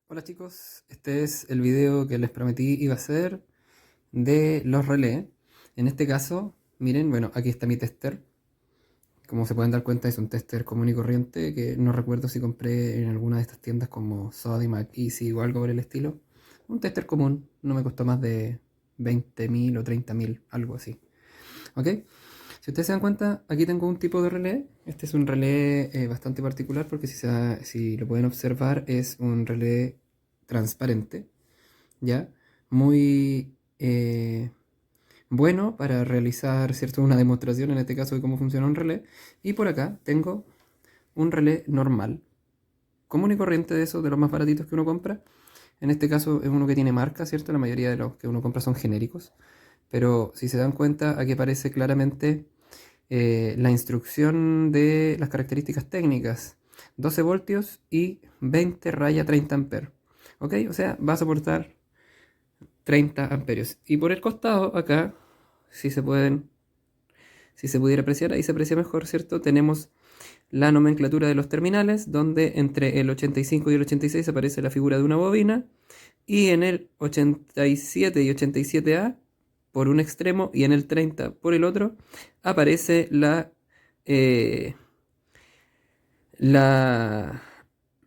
Hola chicos, este es el video que les prometí iba a hacer de los relés. En este caso, miren, bueno, aquí está mi tester. Como se pueden dar cuenta, es un tester común y corriente que no recuerdo si compré en alguna de estas tiendas como Sodimac, Easy o algo por el estilo. Un tester común, no me costó más de 20.000 o 30.000, algo así. ¿Ok? Si ustedes se dan cuenta, aquí tengo un tipo de relé. Este es un relé bastante particular porque si lo pueden observar es un relé transparente, ¿ya? Muy bueno para realizar, ¿cierto? Una demostración, en este caso, de cómo funciona un relé. Y por acá tengo un relé normal, común y corriente de esos, de los más baratitos que uno compra. En este caso es uno que tiene marca, ¿cierto? La mayoría de los que uno compra son genéricos. Pero si se dan cuenta, aquí aparece claramente la instrucción de las características técnicas. 12 voltios y 20 raya 30 amperes. ¿Ok? O sea, va a soportar 30 amperios. Y por el costado, acá, si se pueden, si se pudiera apreciar, ahí se aprecia mejor, ¿cierto? Tenemos la nomenclatura de los terminales, donde entre el 85 y el 86 aparece la figura de una bobina, y en el 87 y 87A por un extremo y en el 30 por el otro aparece eh, la,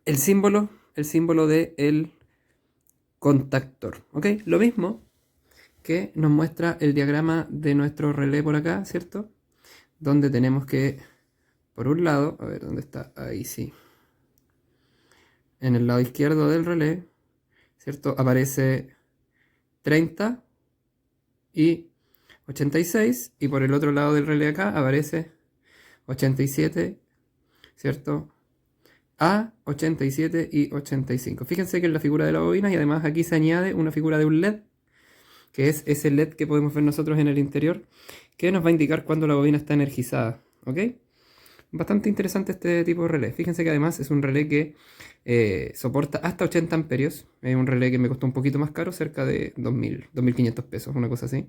el símbolo de el contactor. ¿Ok? Lo mismo que nos muestra el diagrama de nuestro relé por acá, ¿cierto? Donde tenemos que, por un lado, a ver, ¿dónde está? Ahí sí. En el lado izquierdo del relé, ¿cierto? Aparece 30 y 86, y por el otro lado del relé acá aparece 87, ¿cierto? A, 87 y 85. Fíjense que en la figura de la bobina, y además aquí se añade una figura de un LED, que es ese LED que podemos ver nosotros en el interior, que nos va a indicar cuando la bobina está energizada, ¿ok? Bastante interesante este tipo de relé. Fíjense que además es un relé que soporta hasta 80 amperios. Es un relé que me costó un poquito más caro, cerca de 2.500 pesos, una cosa así.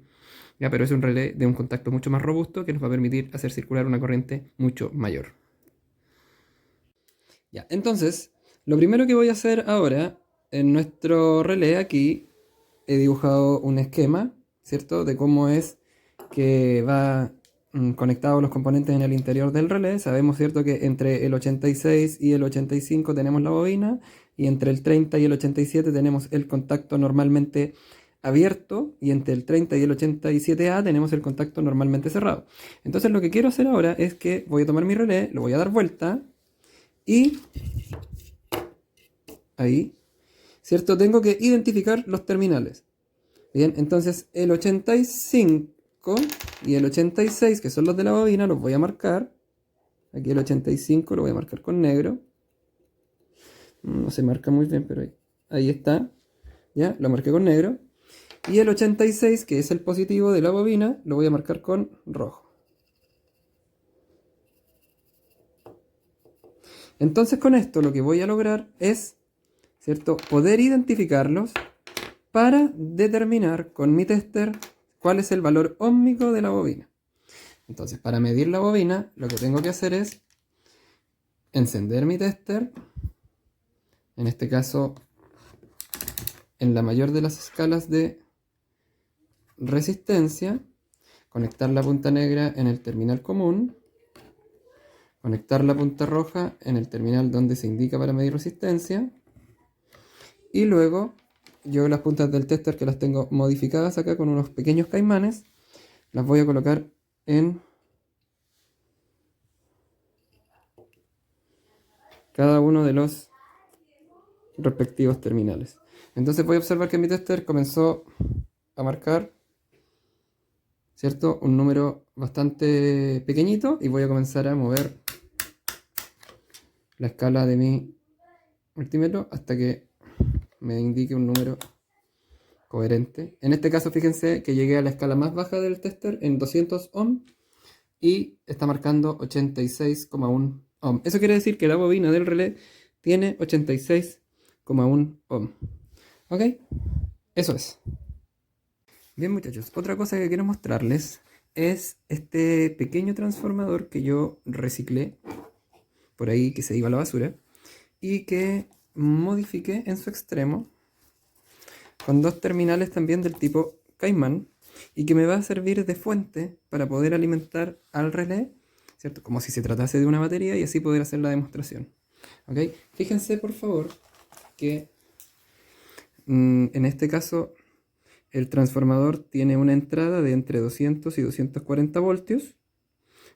Ya, pero es un relé de un contacto mucho más robusto que nos va a permitir hacer circular una corriente mucho mayor. Ya, entonces, lo primero que voy a hacer ahora en nuestro relé aquí, he dibujado un esquema, ¿cierto? De cómo es que va conectados los componentes en el interior del relé. Sabemos, ¿cierto?, que entre el 86 y el 85 tenemos la bobina, y entre el 30 y el 87 tenemos el contacto normalmente abierto, y entre el 30 y el 87A tenemos el contacto normalmente cerrado. Entonces lo que quiero hacer ahora es que voy a tomar mi relé, lo voy a dar vuelta, y ahí, ¿cierto? Tengo que identificar los terminales. Bien, entonces el 85 y el 86, que son los de la bobina, los voy a marcar. Aquí el 85 lo voy a marcar con negro. No se marca muy bien, pero ahí está. Ya, lo marqué con negro. Y el 86, que es el positivo de la bobina, lo voy a marcar con rojo. Entonces con esto lo que voy a lograr es, ¿cierto?, poder identificarlos para determinar con mi tester cuál es el valor óhmico de la bobina. Entonces, para medir la bobina, lo que tengo que hacer es encender mi tester, en este caso en la mayor de las escalas de resistencia, conectar la punta negra en el terminal común, conectar la punta roja en el terminal donde se indica para medir resistencia, y luego yo las puntas del tester, que las tengo modificadas acá con unos pequeños caimanes, las voy a colocar en cada uno de los respectivos terminales. Entonces voy a observar que mi tester comenzó a marcar, ¿cierto?, un número bastante pequeñito, y voy a comenzar a mover la escala de mi multímetro hasta que me indique un número coherente. En este caso, fíjense que llegué a la escala más baja del tester en 200 ohm y está marcando 86,1 ohm. Eso quiere decir que la bobina del relé tiene 86,1 ohm. ¿Ok? Eso es. Bien, muchachos, otra cosa que quiero mostrarles es este pequeño transformador que yo reciclé por ahí, que se iba a la basura, y que modifiqué en su extremo con dos terminales también del tipo Caimán y que me va a servir de fuente para poder alimentar al relé, ¿cierto? Como si se tratase de una batería y así poder hacer la demostración. ¿Ok? Fíjense por favor que en este caso el transformador tiene una entrada de entre 200 y 240 voltios,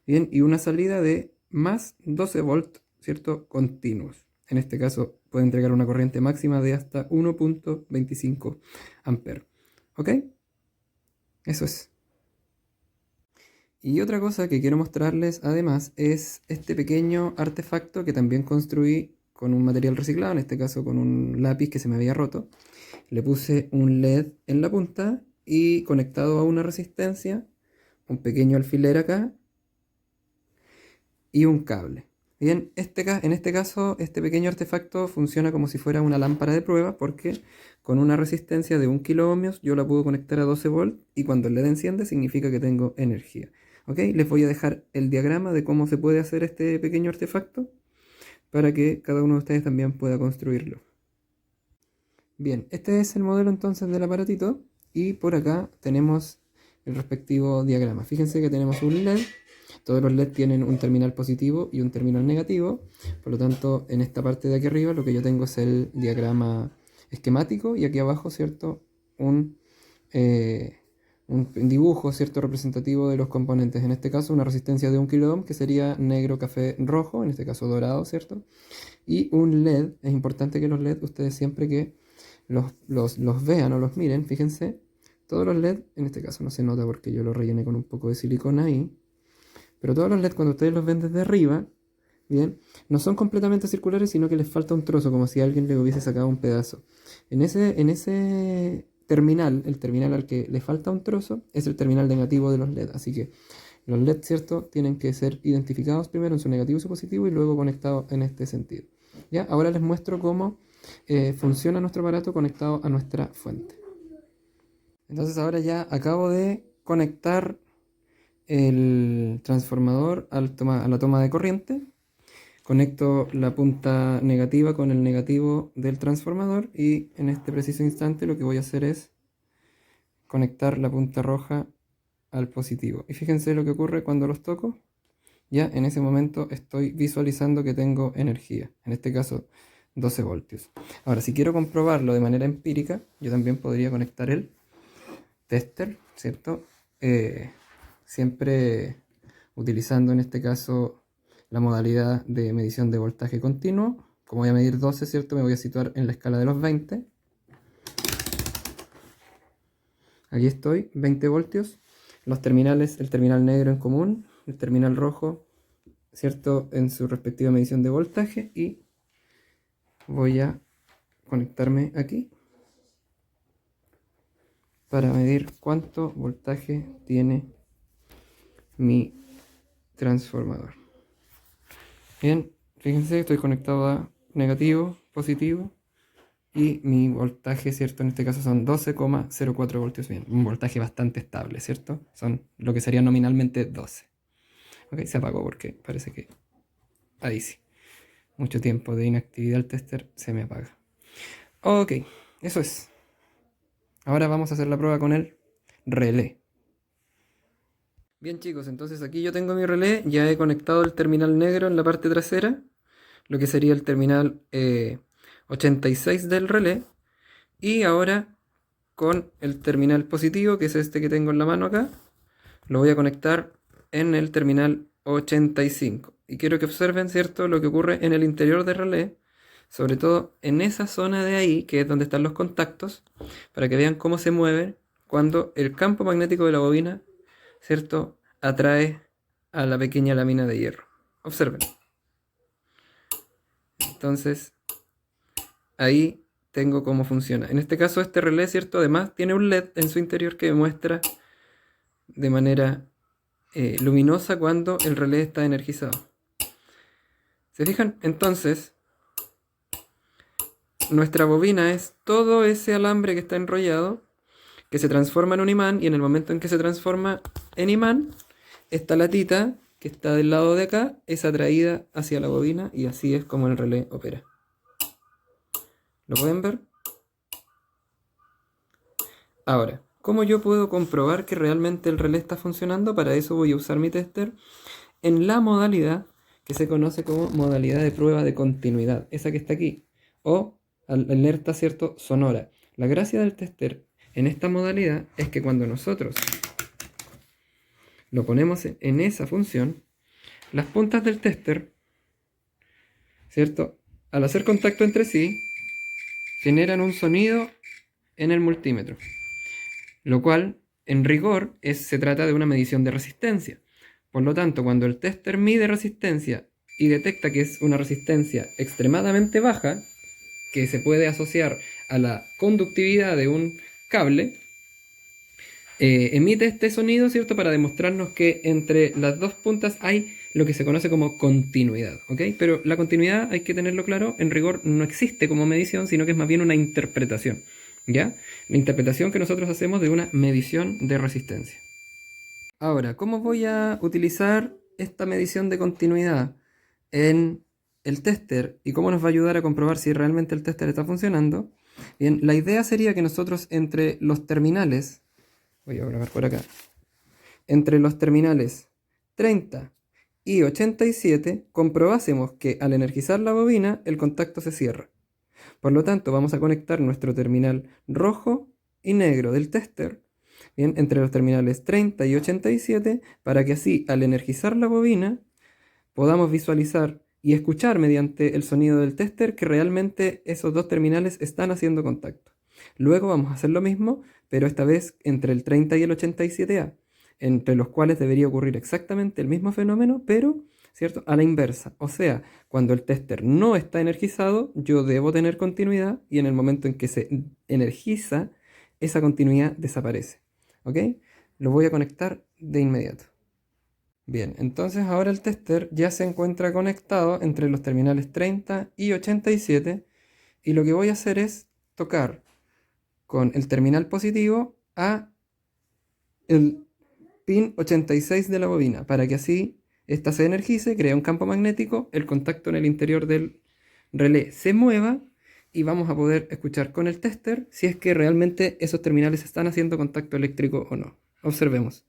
¿bien? Y una salida de más 12 volts, ¿cierto? Continuos. En este caso puede entregar una corriente máxima de hasta 1.25 amperes. ¿Ok? Eso es. Y otra cosa que quiero mostrarles además es este pequeño artefacto que también construí con un material reciclado, en este caso con un lápiz que se me había roto. Le puse un LED en la punta y conectado a una resistencia, un pequeño alfiler acá y un cable. Bien, en este caso, este pequeño artefacto funciona como si fuera una lámpara de prueba porque con una resistencia de 1 kilo ohmios yo la puedo conectar a 12 volts y cuando el LED enciende significa que tengo energía. ¿Ok? Les voy a dejar el diagrama de cómo se puede hacer este pequeño artefacto para que cada uno de ustedes también pueda construirlo. Bien, este es el modelo entonces del aparatito y por acá tenemos el respectivo diagrama. Fíjense que tenemos un LED, todos los LED tienen un terminal positivo y un terminal negativo, por lo tanto en esta parte de aquí arriba lo que yo tengo es el diagrama esquemático y aquí abajo, ¿cierto? Un dibujo, ¿cierto? Representativo de los componentes, en este caso una resistencia de 1 kilo ohm que sería negro, café, rojo, en este caso dorado, ¿cierto? Y un LED, es importante que los LED ustedes siempre que los vean o los miren, fíjense, todos los LED, en este caso no se nota porque yo lo rellené con un poco de silicona ahí, pero todos los LED cuando ustedes los ven desde arriba, bien, no son completamente circulares, sino que les falta un trozo, como si alguien le hubiese sacado un pedazo. En ese terminal, el terminal al que le falta un trozo, es el terminal negativo de los LED, así que los LED, ¿cierto?, tienen que ser identificados primero en su negativo y su positivo y luego conectados en este sentido. ¿Ya? Ahora les muestro cómo funciona nuestro aparato conectado a nuestra fuente. Entonces ahora ya acabo de conectar el transformador a la toma de corriente. Conecto la punta negativa con el negativo del transformador y en este preciso instante lo que voy a hacer es conectar la punta roja al positivo. Y fíjense lo que ocurre cuando los toco. Ya en ese momento estoy visualizando que tengo energía, en este caso 12 voltios. Ahora, si quiero comprobarlo de manera empírica, yo también podría conectar el tester, ¿cierto? Siempre utilizando en este caso la modalidad de medición de voltaje continuo. Como voy a medir 12, ¿cierto? Me voy a situar en la escala de los 20. Aquí estoy, 20 voltios. Los terminales, el terminal negro en común, el terminal rojo, ¿cierto?, en su respectiva medición de voltaje, y voy a conectarme aquí para medir cuánto voltaje tiene mi transformador. Bien, fíjense, estoy conectado a negativo, positivo, y mi voltaje, ¿cierto?, en este caso son 12,04 voltios. Bien, un voltaje bastante estable, ¿cierto? Son lo que sería nominalmente 12. Ok, se apagó porque parece que ahí sí. Mucho tiempo de inactividad el tester se me apaga. Ok, eso es. Ahora vamos a hacer la prueba con el relé. Bien chicos, entonces aquí yo tengo mi relé. Ya he conectado el terminal negro en la parte trasera, lo que sería el terminal 86 del relé. Y ahora con el terminal positivo, que es este que tengo en la mano acá, lo voy a conectar en el terminal 85. Y quiero que observen, ¿cierto?, lo que ocurre en el interior del relé, sobre todo en esa zona de ahí, que es donde están los contactos, para que vean cómo se mueven cuando el campo magnético de la bobina, ¿cierto?, atrae a la pequeña lámina de hierro. Observen. Entonces, ahí tengo cómo funciona. En este caso, este relé, ¿cierto?, además tiene un LED en su interior que muestra de manera luminosa cuando el relé está energizado. ¿Se fijan? Entonces, nuestra bobina es todo ese alambre que está enrollado, que se transforma en un imán, y en el momento en que se transforma en imán, esta latita que está del lado de acá es atraída hacia la bobina y así es como el relé opera. ¿Lo pueden ver? Ahora, ¿cómo yo puedo comprobar que realmente el relé está funcionando? Para eso voy a usar mi tester en la modalidad que se conoce como modalidad de prueba de continuidad, esa que está aquí, o alerta, ¿cierto?, sonora. La gracia del tester en esta modalidad es que cuando nosotros lo ponemos en esa función, las puntas del tester, ¿cierto?, al hacer contacto entre sí, generan un sonido en el multímetro, lo cual en rigor se trata de una medición de resistencia. Por lo tanto, cuando el tester mide resistencia y detecta que es una resistencia extremadamente baja, que se puede asociar a la conductividad de un cable, emite este sonido, ¿cierto? Para demostrarnos que entre las dos puntas hay lo que se conoce como continuidad, ¿ok? Pero la continuidad, hay que tenerlo claro, en rigor no existe como medición, sino que es más bien una interpretación, ¿ya? La interpretación que nosotros hacemos de una medición de resistencia. Ahora, ¿cómo voy a utilizar esta medición de continuidad en el tester y cómo nos va a ayudar a comprobar si realmente el tester está funcionando? Bien, la idea sería que nosotros entre los terminales, voy a grabar por acá, entre los terminales 30 y 87 comprobásemos que al energizar la bobina el contacto se cierra. Por lo tanto, vamos a conectar nuestro terminal rojo y negro del tester, bien, entre los terminales 30 y 87, para que así, al energizar la bobina, podamos visualizar y escuchar mediante el sonido del tester que realmente esos dos terminales están haciendo contacto. Luego vamos a hacer lo mismo, pero esta vez entre el 30 y el 87A, entre los cuales debería ocurrir exactamente el mismo fenómeno, pero, ¿cierto?, a la inversa. O sea, cuando el tester no está energizado, yo debo tener continuidad y en el momento en que se energiza, esa continuidad desaparece. ¿Ok? Lo voy a conectar de inmediato. Bien, entonces ahora el tester ya se encuentra conectado entre los terminales 30 y 87 y lo que voy a hacer es tocar con el terminal positivo a el pin 86 de la bobina para que así esta se energice, crea un campo magnético, el contacto en el interior del relé se mueva y vamos a poder escuchar con el tester si es que realmente esos terminales están haciendo contacto eléctrico o no. Observemos.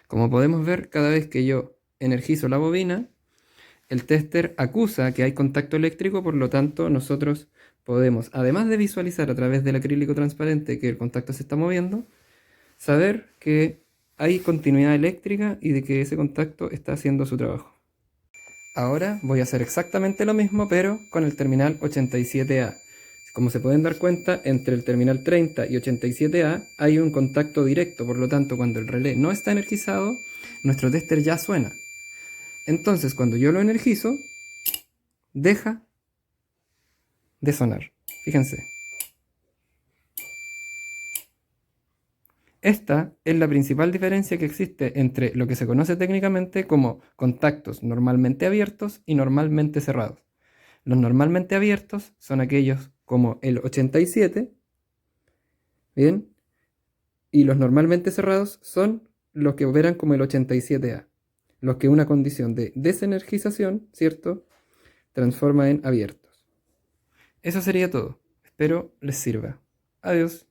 Como podemos ver, cada vez que yo energizo la bobina, el tester acusa que hay contacto eléctrico, por lo tanto nosotros podemos, además de visualizar a través del acrílico transparente que el contacto se está moviendo, saber que hay continuidad eléctrica y de que ese contacto está haciendo su trabajo. Ahora voy a hacer exactamente lo mismo, pero con el terminal 87A. Como se pueden dar cuenta, entre el terminal 30 y 87A hay un contacto directo, por lo tanto, cuando el relé no está energizado, nuestro tester ya suena. Entonces, cuando yo lo energizo, deja de sonar. Fíjense. Esta es la principal diferencia que existe entre lo que se conoce técnicamente como contactos normalmente abiertos y normalmente cerrados. Los normalmente abiertos son aquellos como el 87, ¿bien? Y los normalmente cerrados son los que operan como el 87A, los que una condición de desenergización, ¿cierto?, transforma en abiertos. Eso sería todo. Espero les sirva. Adiós.